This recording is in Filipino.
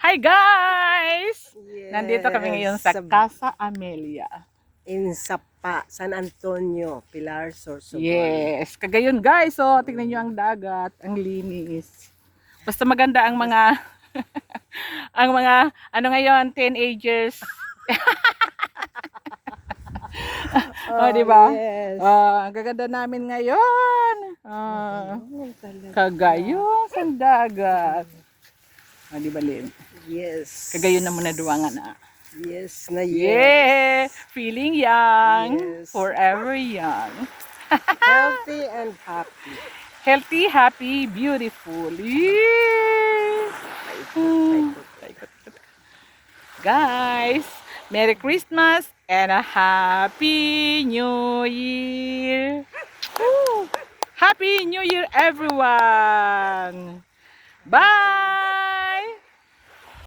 Hi guys! Nandito kami ngayon sa Yes, Casa Amelia. in Sapa, San Antonio, Pilar, Sorsogon. Yes, kagayon guys. So, tingnan nyo ang dagat, ang linis. Basta maganda ang mga ang mga ano ngayon, teenagers. Di ba? Yes. Ang gaganda namin ngayon. Kagayon sa dagat. Di ba, Lynn? Yes. Kagayon na muna duwangan na. Yes na yes. Yeah! Feeling young. Yes. Forever young. Healthy and happy. Healthy, happy, beautiful. Yeah! Guys, Merry Christmas and a Happy New Year. Woo! Happy New Year, everyone. Bye!